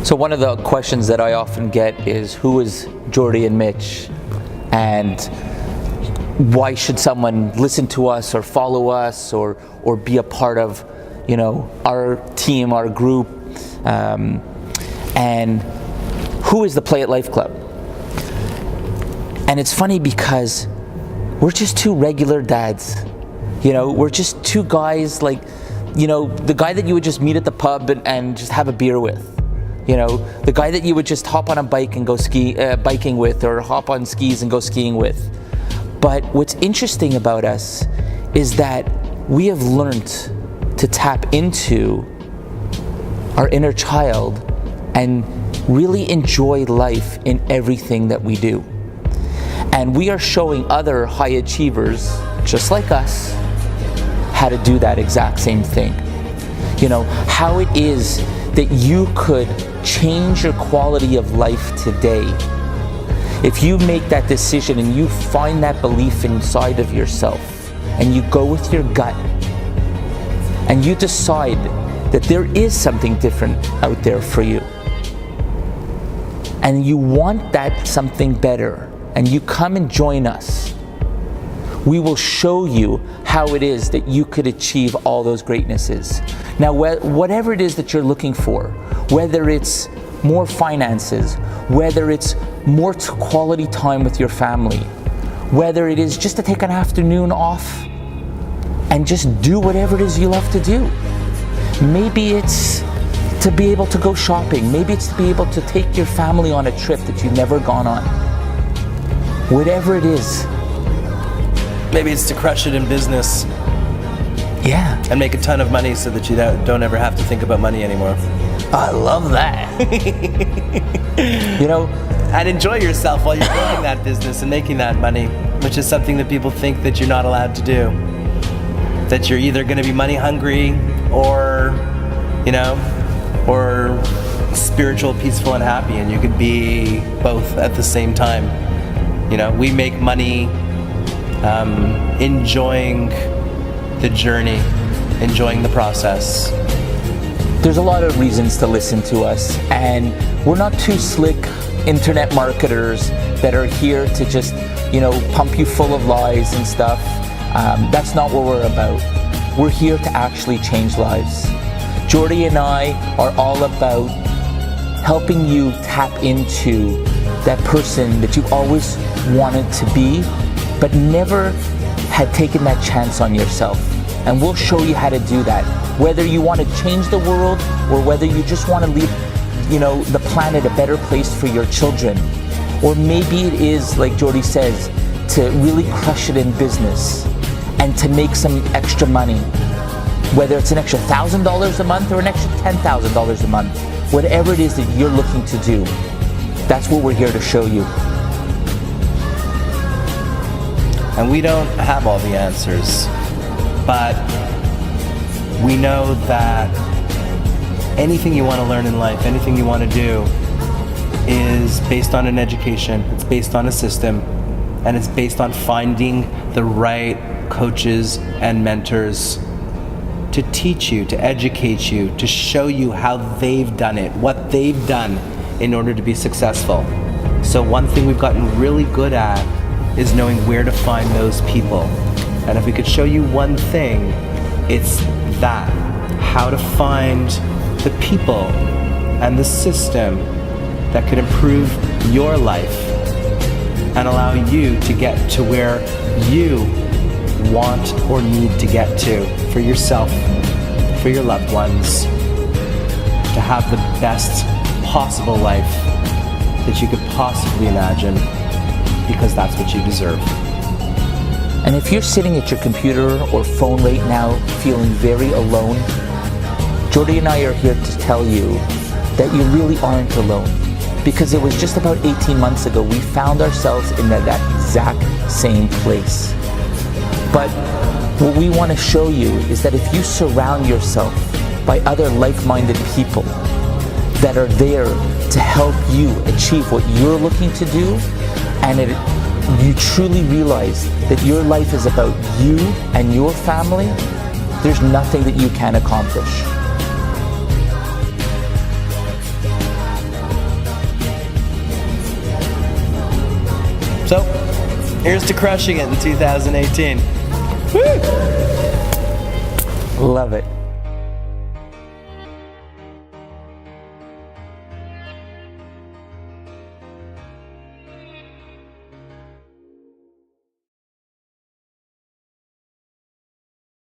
So one of the questions that I often get is, who is Jordy and Mitch? And why should someone listen to us or follow us or be a part of, our team, our group? And who is the PlayAtLifeClub? And it's funny because we're just two regular dads. We're just two guys the guy that you would just meet at the pub and just have a beer with. The guy that you would just hop on a bike and go biking with, or hop on skis and go skiing with. But what's interesting about us is that we have learned to tap into our inner child and really enjoy life in everything that we do. And we are showing other high achievers, just like us, how to do that exact same thing. How it is that you could change your quality of life today if you make that decision and you find that belief inside of yourself and you go with your gut and you decide that there is something different out there for you and you want that something better, and you come and join us. We will show you how it is that you could achieve all those greatnesses. Now, whatever it is that you're looking for, whether it's more finances, whether it's more quality time with your family, whether it is just to take an afternoon off and just do whatever it is you love to do. Maybe it's to be able to go shopping. Maybe it's to be able to take your family on a trip that you've never gone on. Whatever it is. Maybe it's to crush it in business. Yeah. And make a ton of money so that you don't ever have to think about money anymore. I love that. And enjoy yourself while you're building that business and making that money, which is something that people think that you're not allowed to do. That you're either going to be money hungry or, or spiritual, peaceful, and happy, and you could be both at the same time. We make money enjoying the journey, enjoying the process. There's a lot of reasons to listen to us, and we're not too slick internet marketers that are here to just, pump you full of lies and stuff. That's not what we're about. We're here to actually change lives. Jordy and I are all about helping you tap into that person that you've always wanted to be, but never had taken that chance on yourself. And we'll show you how to do that. Whether you want to change the world or whether you just want to leave, the planet a better place for your children. Or maybe it is, like Jordy says, to really crush it in business and to make some extra money. Whether it's an extra $1,000 a month or an extra $10,000 a month. Whatever it is that you're looking to do, that's what we're here to show you. And we don't have all the answers, but we know that anything you want to learn in life, anything you want to do, is based on an education, it's based on a system, and it's based on finding the right coaches and mentors to teach you, to educate you, to show you how they've done it, what they've done in order to be successful. So one thing we've gotten really good at is knowing where to find those people. And if we could show you one thing, it's that. How to find the people and the system that could improve your life and allow you to get to where you want or need to get to for yourself, for your loved ones, to have the best possible life that you could possibly imagine, because that's what you deserve. And if you're sitting at your computer or phone right now feeling very alone, Jordy and I are here to tell you that you really aren't alone. Because it was just about 18 months ago we found ourselves in that exact same place. But what we want to show you is that if you surround yourself by other like-minded people that are there to help you achieve what you're looking to do, and you truly realize that your life is about you and your family, there's nothing that you can't accomplish. So, here's to crushing it in 2018. Love it.